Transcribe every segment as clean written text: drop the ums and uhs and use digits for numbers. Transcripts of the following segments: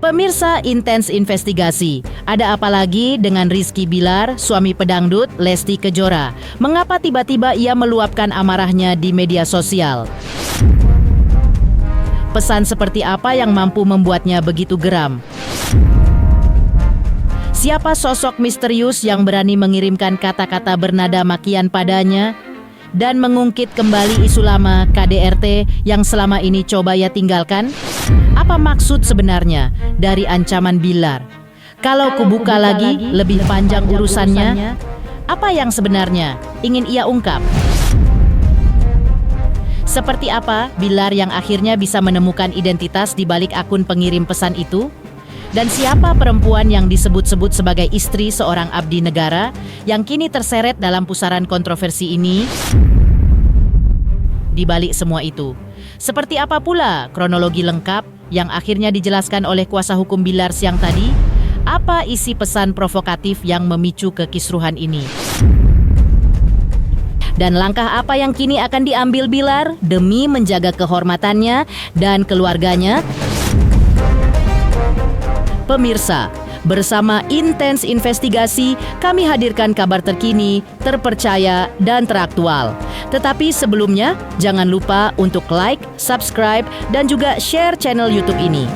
Pemirsa Intens Investigasi, ada apa lagi dengan Rizky Bilar, suami pedangdut Lesti Kejora? Mengapa tiba-tiba ia meluapkan amarahnya di media sosial? Pesan seperti apa yang mampu membuatnya begitu geram? Siapa sosok misterius yang berani mengirimkan kata-kata bernada makian padanya? Dan mengungkit kembali isu lama KDRT yang selama ini coba ia tinggalkan? Apa maksud sebenarnya dari ancaman Bilar? Kalau kubuka lagi, lebih panjang urusannya. Apa yang sebenarnya ingin ia ungkap? Seperti apa Bilar yang akhirnya bisa menemukan identitas di balik akun pengirim pesan itu? Dan siapa perempuan yang disebut-sebut sebagai istri seorang abdi negara yang kini terseret dalam pusaran kontroversi ini? Di balik semua itu, seperti apa pula kronologi lengkap yang akhirnya dijelaskan oleh kuasa hukum Bilar siang tadi? Apa isi pesan provokatif yang memicu kekisruhan ini? Dan langkah apa yang kini akan diambil Bilar demi menjaga kehormatannya dan keluarganya? Pemirsa, bersama Intens Investigasi, kami hadirkan kabar terkini, terpercaya, dan teraktual. Tetapi sebelumnya, jangan lupa untuk like, subscribe, dan juga share channel YouTube ini.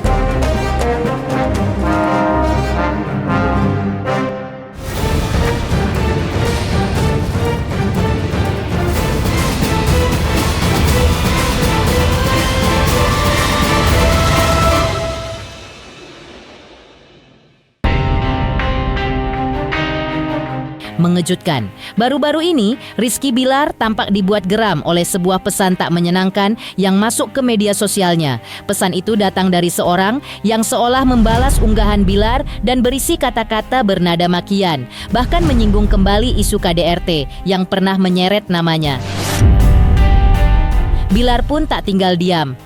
Mengejutkan, baru-baru ini Rizky Bilar tampak dibuat geram oleh sebuah pesan tak menyenangkan yang masuk ke media sosialnya. Pesan itu datang dari seorang yang seolah membalas unggahan Bilar dan berisi kata-kata bernada makian, bahkan menyinggung kembali isu KDRT yang pernah menyeret namanya. Bilar pun tak tinggal diam.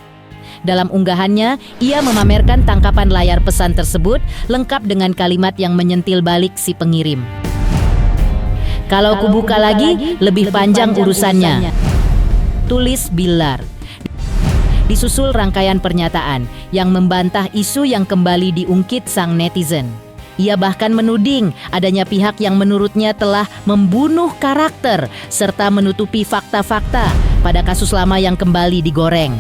Dalam unggahannya, ia memamerkan tangkapan layar pesan tersebut lengkap dengan kalimat yang menyentil balik si pengirim. Kalau kubuka lagi, lebih panjang urusannya, tulis Bilar. Disusul rangkaian pernyataan yang membantah isu yang kembali diungkit sang netizen. Ia bahkan menuding adanya pihak yang menurutnya telah membunuh karakter serta menutupi fakta-fakta pada kasus lama yang kembali digoreng.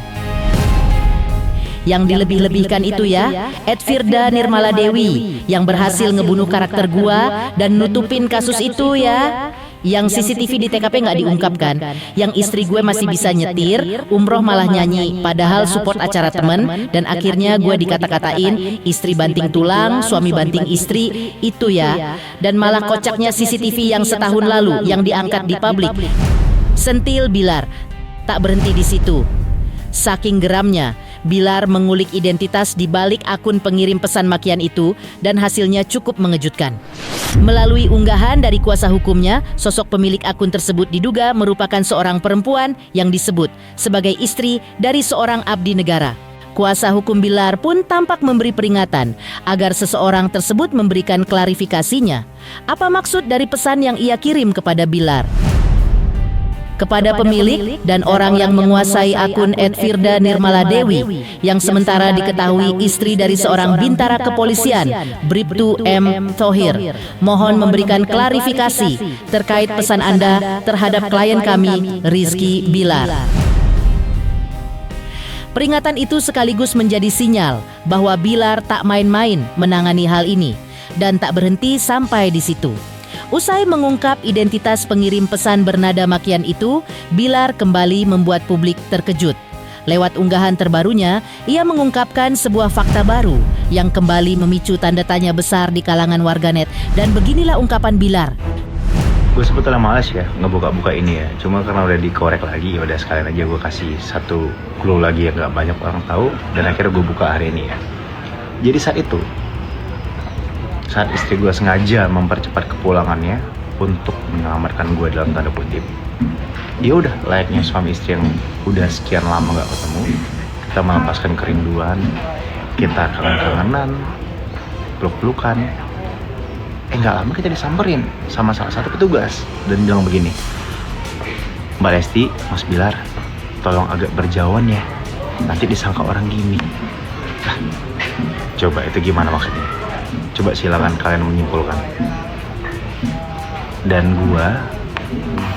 Yang dilebih-lebihkan itu ya, Firda Nirmala Dewi yang berhasil ngebunuh karakter gua dan nutupin kasus itu ya. Yang CCTV di TKP nggak diungkapkan, yang istri gue masih bisa nyetir, umroh malah nyanyi, padahal support acara temen, dan akhirnya gue dikata-katain istri banting tulang, suami banting istri, itu ya. Dan malah kocaknya CCTV yang setahun lalu yang diangkat di publik. Sentil Bilar, tak berhenti di situ. Saking geramnya, Bilar mengulik identitas di balik akun pengirim pesan makian itu dan hasilnya cukup mengejutkan. Melalui unggahan dari kuasa hukumnya, sosok pemilik akun tersebut diduga merupakan seorang perempuan yang disebut sebagai istri dari seorang abdi negara. Kuasa hukum Bilar pun tampak memberi peringatan agar seseorang tersebut memberikan klarifikasinya. Apa maksud dari pesan yang ia kirim kepada Bilar? Kepada pemilik dan orang yang menguasai akun @Firda Nirmala Dewi yang sementara diketahui istri dari seorang bintara kepolisian, Bribtu M. Thohir, mohon memberikan klarifikasi terkait pesan Anda terhadap klien kami, Rizky Bilar. Peringatan itu sekaligus menjadi sinyal bahwa Bilar tak main-main menangani hal ini dan tak berhenti sampai di situ. Usai mengungkap identitas pengirim pesan bernada makian itu, Bilar kembali membuat publik terkejut. Lewat unggahan terbarunya, ia mengungkapkan sebuah fakta baru yang kembali memicu tanda tanya besar di kalangan warganet. Dan beginilah ungkapan Bilar. Gue sebetulnya malas ya ngebuka-buka ini ya. Cuma karena udah dikorek lagi, ya udah sekalian aja gue kasih satu clue lagi yang gak banyak orang tahu. Dan akhirnya gue buka hari ini ya. Jadi saat istri gue sengaja mempercepat kepulangannya untuk menyelamatkan gue dalam tanda kutip, ya udah layaknya suami istri yang udah sekian lama gak ketemu, kita melepaskan kerinduan, kita kangen-kangenan, peluk-pelukan. Gak lama kita disamperin sama salah satu petugas dan bilang begini, Mbak Lesti, Mas Bilar, tolong agak berjauhan ya. Nanti disangka orang gimmick. Nah, coba itu gimana maksudnya? Coba silakan kalian menyimpulkan. Dan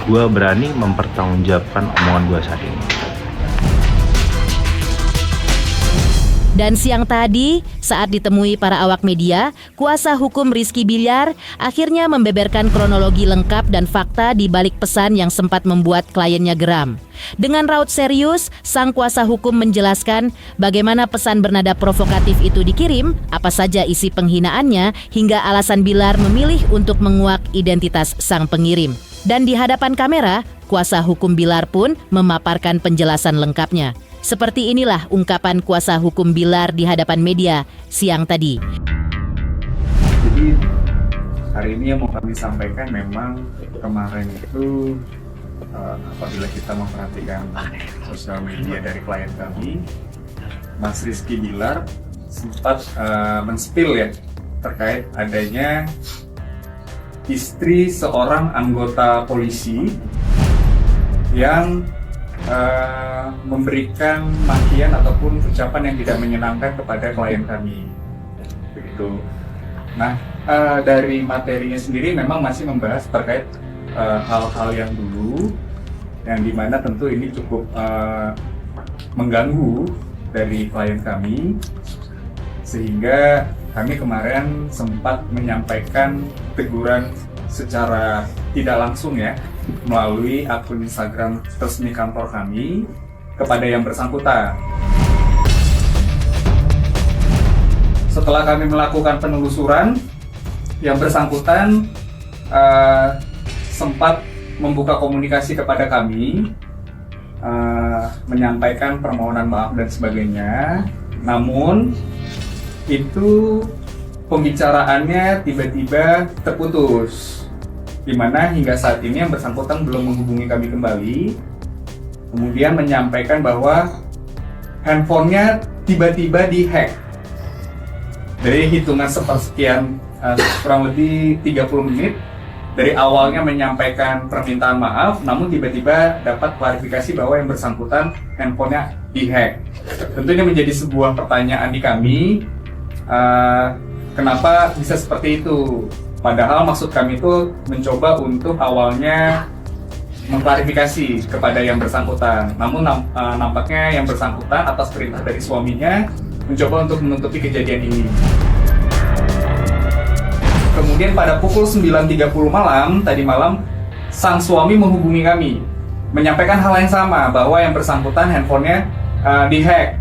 gua berani mempertanggungjawabkan omongan gua saat ini. Dan siang tadi, saat ditemui para awak media, kuasa hukum Rizky Bilar akhirnya membeberkan kronologi lengkap dan fakta di balik pesan yang sempat membuat kliennya geram. Dengan raut serius, sang kuasa hukum menjelaskan bagaimana pesan bernada provokatif itu dikirim, apa saja isi penghinaannya, hingga alasan Bilar memilih untuk menguak identitas sang pengirim. Dan di hadapan kamera, kuasa hukum Bilar pun memaparkan penjelasan lengkapnya. Seperti inilah ungkapan kuasa hukum Bilar di hadapan media siang tadi. Jadi hari ini yang mau kami sampaikan memang kemarin itu apabila kita memperhatikan sosial media dari klien kami, Mas Rizky Bilar sempat men-spill ya terkait adanya istri seorang anggota polisi yang memberikan makian ataupun ucapan yang tidak menyenangkan kepada klien kami, begitu. Nah, dari materinya sendiri memang masih membahas terkait hal-hal yang dulu, yang dimana tentu ini cukup mengganggu dari klien kami, sehingga kami kemarin sempat menyampaikan teguran secara tidak langsung ya, melalui akun Instagram resmi kantor kami kepada yang bersangkutan. Setelah kami melakukan penelusuran, yang bersangkutan sempat membuka komunikasi kepada kami, menyampaikan permohonan maaf dan sebagainya. Namun itu pembicaraannya tiba-tiba terputus, di mana hingga saat ini yang bersangkutan belum menghubungi kami kembali, kemudian menyampaikan bahwa handphonenya tiba-tiba dihack. Dari hitungan sepersekian, kurang lebih 30 menit, dari awalnya menyampaikan permintaan maaf, namun tiba-tiba dapat klarifikasi bahwa yang bersangkutan handphonenya dihack. Tentunya menjadi sebuah pertanyaan di kami, kenapa bisa seperti itu? Padahal maksud kami itu mencoba untuk awalnya mengklarifikasi kepada yang bersangkutan. Namun nampaknya yang bersangkutan atas perintah dari suaminya mencoba untuk menutupi kejadian ini. Kemudian pada pukul 9.30 malam, tadi malam, sang suami menghubungi kami, menyampaikan hal yang sama, bahwa yang bersangkutan handphonenya dihack.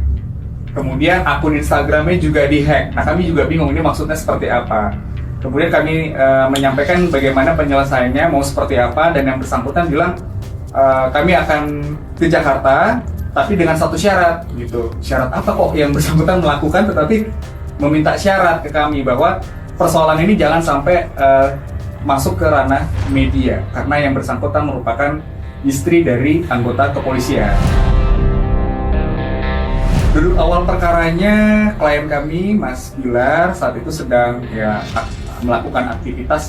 Kemudian akun Instagramnya juga dihack. Nah, kami juga bingung ini maksudnya seperti apa. Kemudian kami menyampaikan bagaimana penyelesaiannya, mau seperti apa, dan yang bersangkutan bilang kami akan ke Jakarta, tapi dengan satu syarat, gitu. Syarat apa kok yang bersangkutan melakukan, tetapi meminta syarat ke kami bahwa persoalan ini jangan sampai masuk ke ranah media, karena yang bersangkutan merupakan istri dari anggota kepolisian. Duduk awal perkaranya, klien kami, Mas Bilar, saat itu sedang melakukan aktivitas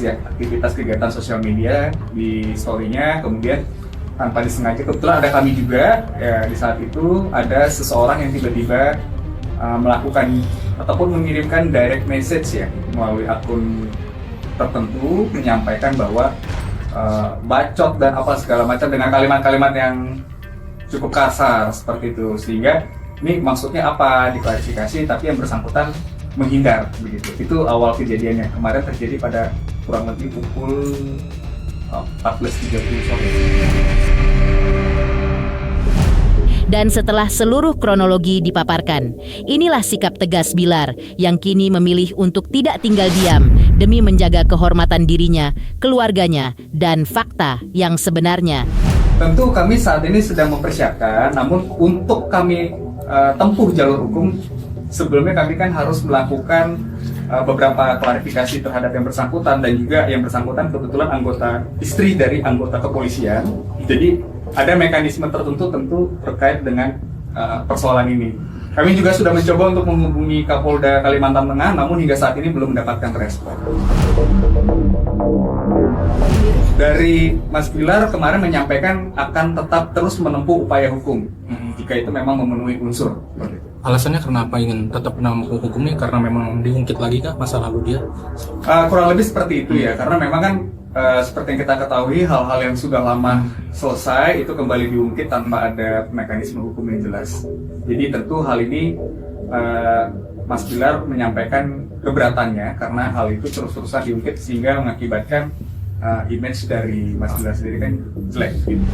kegiatan sosial media di story-nya. Kemudian tanpa disengaja, kebetulan ada kami juga ya, di saat itu ada seseorang yang tiba-tiba melakukan ataupun mengirimkan direct message ya melalui akun tertentu, menyampaikan bahwa bacot dan apa segala macam dengan kalimat-kalimat yang cukup kasar seperti itu, sehingga ini maksudnya apa diklarifikasi, tapi yang bersangkutan menghindar begitu. Itu awal kejadiannya. Kemarin terjadi pada kurang lebih pukul 14.30 sore. Dan setelah seluruh kronologi dipaparkan, inilah sikap tegas Bilar yang kini memilih untuk tidak tinggal diam demi menjaga kehormatan dirinya, keluarganya, dan fakta yang sebenarnya. Tentu kami saat ini sedang mempersiapkan, namun untuk kami tempuh jalur hukum, sebelumnya kami kan harus melakukan beberapa klarifikasi terhadap yang bersangkutan, dan juga yang bersangkutan kebetulan istri dari anggota kepolisian. Jadi ada mekanisme tertentu tentu terkait dengan persoalan ini. Kami juga sudah mencoba untuk menghubungi Kapolda Kalimantan Tengah, namun hingga saat ini belum mendapatkan respon. Dari Mas Bilar kemarin menyampaikan akan tetap terus menempuh upaya hukum jika itu memang memenuhi unsur. Alasannya kenapa ingin tetap menempuh hukum ini? Karena memang diungkit lagi kah masa lalu dia? Kurang lebih seperti itu ya, karena memang kan seperti yang kita ketahui hal-hal yang sudah lama selesai itu kembali diungkit tanpa ada mekanisme hukum yang jelas. Jadi tentu hal ini Mas Bilar menyampaikan keberatannya karena hal itu terus-terusan diungkit sehingga mengakibatkan image dari Mas Bilar sendiri kan jelek gitu.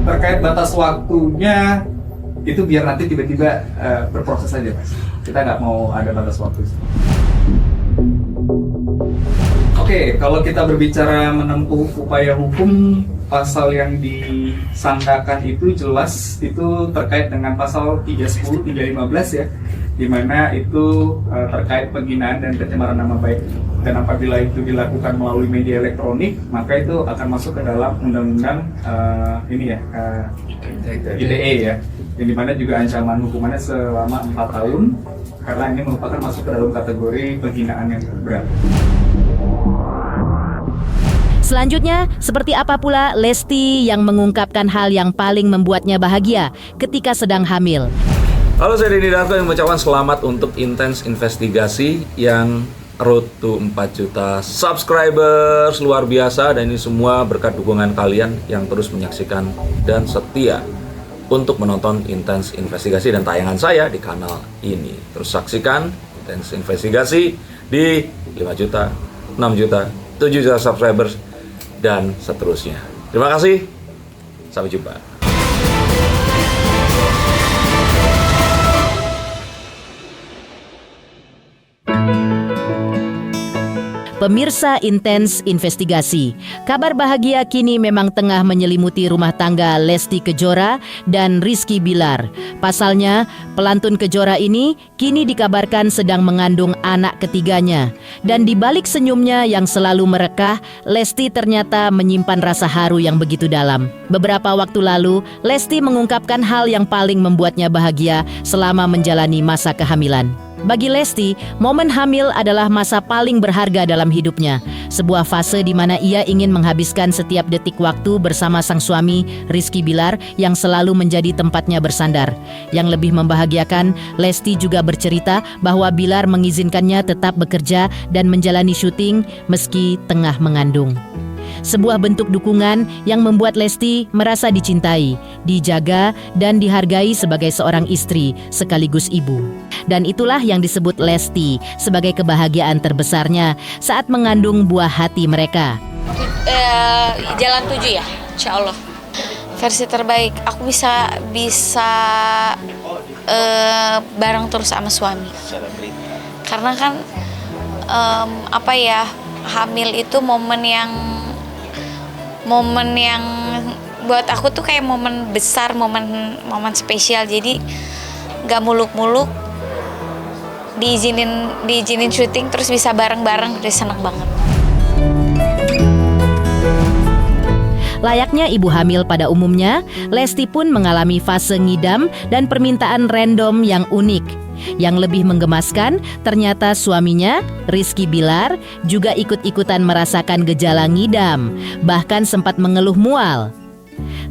Terkait batas waktunya itu biar nanti tiba-tiba berproses saja Mas. Kita nggak mau ada batas waktu. Oke, kalau kita berbicara menempuh upaya hukum, pasal yang disangkakan itu jelas itu terkait dengan pasal 310, 315 ya, di mana itu terkait penghinaan dan pencemaran nama baik. Dan apabila itu dilakukan melalui media elektronik, maka itu akan masuk ke dalam undang-undang ITE ya, yang dimana juga ancaman hukumannya selama 4 tahun karena ini merupakan masuk ke dalam kategori penghinaan yang berat. Selanjutnya, seperti apa pula Lesti yang mengungkapkan hal yang paling membuatnya bahagia ketika sedang hamil. Halo, saya Denny Darto yang mengucapkan selamat untuk Intens Investigasi yang road to 4 juta subscribers, luar biasa. Dan ini semua berkat dukungan kalian yang terus menyaksikan dan setia untuk menonton Intens Investigasi dan tayangan saya di kanal ini. Terus saksikan Intens Investigasi di 5 juta, 6 juta, 7 juta subscribers dan seterusnya. Terima kasih, sampai jumpa. Pemirsa Intens Investigasi, kabar bahagia kini memang tengah menyelimuti rumah tangga Lesti Kejora dan Rizky Bilar. Pasalnya, pelantun Kejora ini kini dikabarkan sedang mengandung anak ketiganya. Dan di balik senyumnya yang selalu merekah, Lesti ternyata menyimpan rasa haru yang begitu dalam. Beberapa waktu lalu, Lesti mengungkapkan hal yang paling membuatnya bahagia selama menjalani masa kehamilan. Bagi Lesti, momen hamil adalah masa paling berharga dalam hidupnya. Sebuah fase di mana ia ingin menghabiskan setiap detik waktu bersama sang suami, Rizky Bilar, yang selalu menjadi tempatnya bersandar. Yang lebih membahagiakan, Lesti juga bercerita bahwa Bilar mengizinkannya tetap bekerja dan menjalani syuting meski tengah mengandung. Sebuah bentuk dukungan yang membuat Lesti merasa dicintai, dijaga, dan dihargai sebagai seorang istri sekaligus ibu. Dan itulah yang disebut Lesti sebagai kebahagiaan terbesarnya saat mengandung buah hati mereka. Jalan 7 ya, insya Allah. Versi terbaik, aku bisa bareng terus sama suami. Karena kan hamil itu momen yang buat aku tuh kayak momen besar, momen spesial. Jadi gak muluk-muluk, diizinin syuting terus bisa bareng-bareng, udah seneng banget. Layaknya ibu hamil pada umumnya, Lesti pun mengalami fase ngidam dan permintaan random yang unik. Yang lebih menggemaskan, ternyata suaminya, Rizky Bilar, juga ikut-ikutan merasakan gejala ngidam, bahkan sempat mengeluh mual.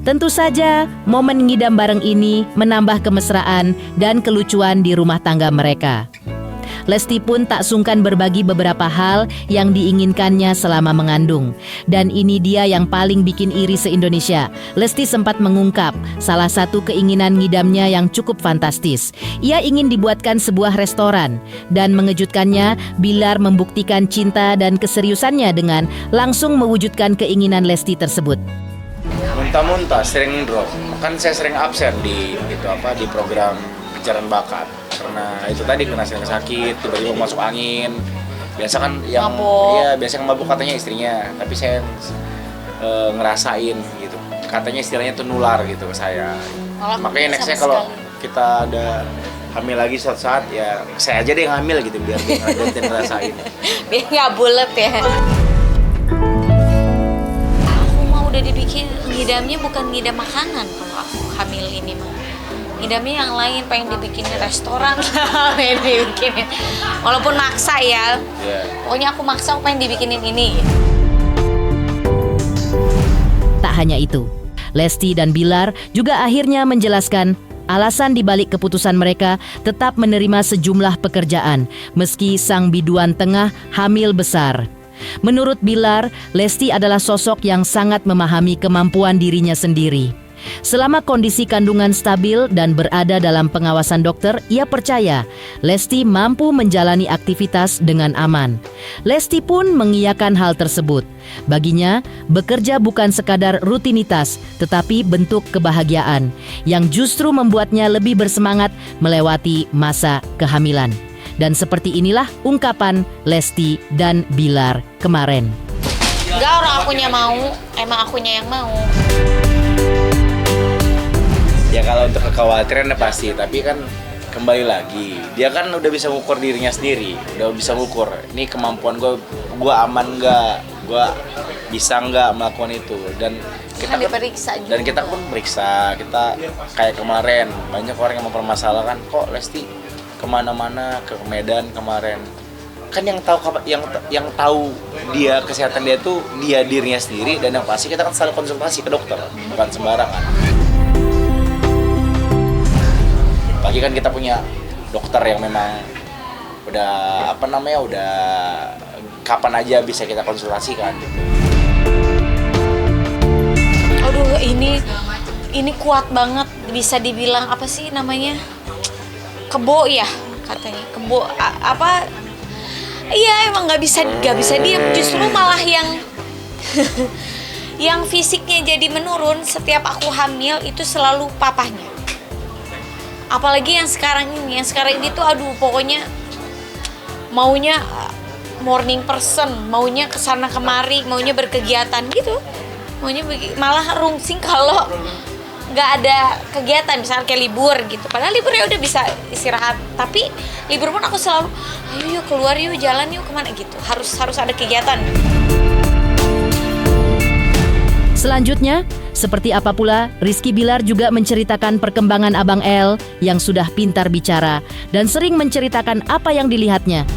Tentu saja, momen ngidam bareng ini menambah kemesraan dan kelucuan di rumah tangga mereka. Lesti pun tak sungkan berbagi beberapa hal yang diinginkannya selama mengandung. Dan ini dia yang paling bikin iri se-Indonesia. Lesti sempat mengungkap salah satu keinginan ngidamnya yang cukup fantastis. Ia ingin dibuatkan sebuah restoran. Dan mengejutkannya, Bilar membuktikan cinta dan keseriusannya dengan langsung mewujudkan keinginan Lesti tersebut. Muntah-muntah, sering drop. Kan saya sering absen di program pencarian bakat. Karena itu tadi kena sakit, tiba-tiba masuk angin. Biasa kan yang mabuk katanya istrinya, tapi saya ngerasain gitu. Katanya istilahnya tuh nular gitu ke saya. Makanya nextnya kalau kita ada hamil lagi suatu saat ya saya aja deh yang hamil gitu biar dia ngerasain. Biar nggak bulet ya. Aku mau udah dibikin ngidamnya bukan ngidam makanan kalau aku hamil ini mah. idamnya yang lain, pengen dibikinin restoran lah, pengen dibikinin walaupun maksa ya. Pokoknya aku maksa, aku pengen dibikinin ini. Tak hanya itu, Lesti dan Bilar juga akhirnya menjelaskan alasan dibalik keputusan mereka tetap menerima sejumlah pekerjaan meski sang biduan tengah hamil besar. Menurut Bilar, Lesti adalah sosok yang sangat memahami kemampuan dirinya sendiri. Selama kondisi kandungan stabil dan berada dalam pengawasan dokter, ia percaya Lesti mampu menjalani aktivitas dengan aman. Lesti pun mengiyakan hal tersebut. Baginya, bekerja bukan sekadar rutinitas, tetapi bentuk kebahagiaan yang justru membuatnya lebih bersemangat melewati masa kehamilan. Dan seperti inilah ungkapan Lesti dan Bilar kemarin. Gak orang akunya mau, emang akunya yang mau. Ya kalau untuk kekhawatiran ya pasti, tapi kan kembali lagi, dia kan udah bisa mengukur dirinya sendiri, udah bisa mengukur, ini kemampuan gue aman nggak, gue bisa nggak melakukan itu, dan kita diperiksa juga. Dan kita pun periksa, kita kayak kemarin banyak orang yang mempermasalahkan kok Lesti kemana-mana ke Medan kemarin, kan yang tahu dia kesehatan dia tuh dia dirinya sendiri, dan yang pasti kita kan selalu konsultasi ke dokter, bukan sembarangan. Lagi kan kita punya dokter yang memang udah udah kapan aja bisa kita konsultasikan gitu. Aduh, ini kuat banget, bisa dibilang apa sih namanya, kebo ya katanya, kebo apa? Iya emang nggak bisa diam, justru malah yang yang fisiknya jadi menurun setiap aku hamil itu selalu papahnya. Apalagi yang sekarang ini tuh aduh pokoknya maunya morning person, maunya kesana kemari, maunya berkegiatan gitu, maunya malah rungsing kalau nggak ada kegiatan, misalnya kayak libur gitu. Padahal libur ya udah bisa istirahat, tapi libur pun aku selalu ayo yuk keluar yuk, jalan yuk kemana gitu, harus ada kegiatan. Selanjutnya, seperti apa pula, Rizky Bilar juga menceritakan perkembangan Abang El yang sudah pintar bicara dan sering menceritakan apa yang dilihatnya.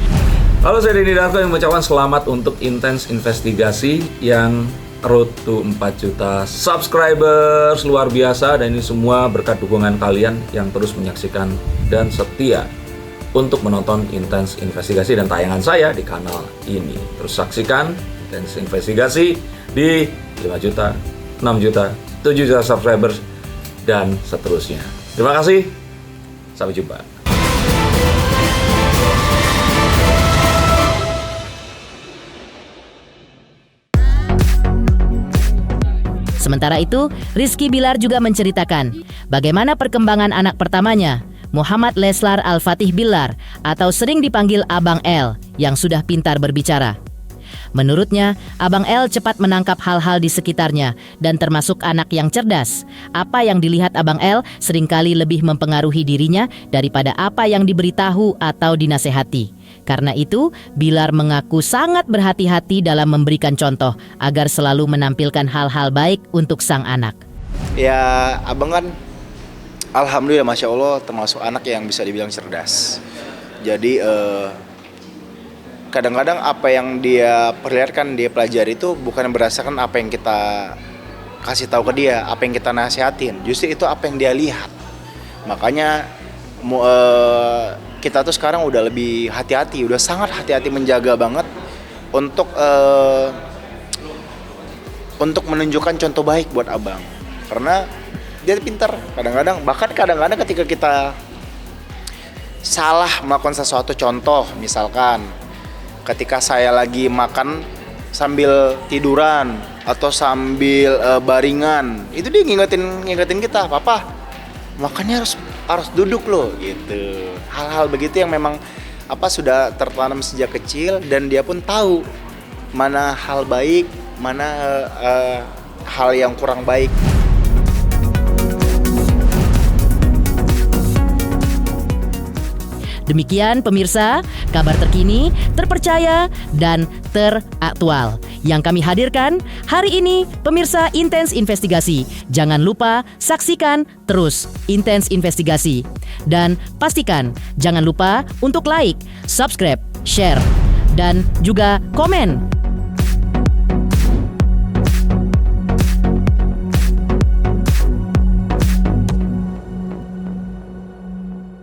Halo, saya Denny Darko yang mengucapkan selamat untuk Intens Investigasi yang road to 4 juta subscribers, luar biasa, dan ini semua berkat dukungan kalian yang terus menyaksikan dan setia untuk menonton Intens Investigasi dan tayangan saya di kanal ini. Terus saksikan Intens Investigasi di 5 juta, 6 juta, 7 juta subscribers, dan seterusnya. Terima kasih, sampai jumpa. Sementara itu, Rizky Bilar juga menceritakan bagaimana perkembangan anak pertamanya, Muhammad Leslar Al-Fatih Bilar, atau sering dipanggil Abang El, yang sudah pintar berbicara. Menurutnya, Abang El cepat menangkap hal-hal di sekitarnya dan termasuk anak yang cerdas. Apa yang dilihat Abang El seringkali lebih mempengaruhi dirinya daripada apa yang diberitahu atau dinasehati. Karena itu, Bilar mengaku sangat berhati-hati dalam memberikan contoh agar selalu menampilkan hal-hal baik untuk sang anak. Ya, abang kan alhamdulillah Masya Allah termasuk anak yang bisa dibilang cerdas. Jadi kadang-kadang apa yang dia perlihatkan, dia pelajari itu bukan berdasarkan apa yang kita kasih tahu ke dia, apa yang kita nasihatin. Justru itu apa yang dia lihat. Makanya kita tuh sekarang udah lebih hati-hati, udah sangat hati-hati menjaga banget untuk menunjukkan contoh baik buat abang. Karena dia pintar. Bahkan kadang-kadang ketika kita salah melakukan sesuatu, contoh misalkan ketika saya lagi makan sambil tiduran atau sambil baringan, itu dia ngingetin kita, papa makannya harus duduk loh gitu. Hal-hal begitu yang memang sudah tertanam sejak kecil, dan dia pun tahu mana hal baik, mana hal yang kurang baik. Demikian pemirsa, kabar terkini, terpercaya, dan teraktual yang kami hadirkan hari ini. Pemirsa Intens Investigasi, jangan lupa saksikan terus Intens Investigasi. Dan pastikan jangan lupa untuk like, subscribe, share, dan juga komen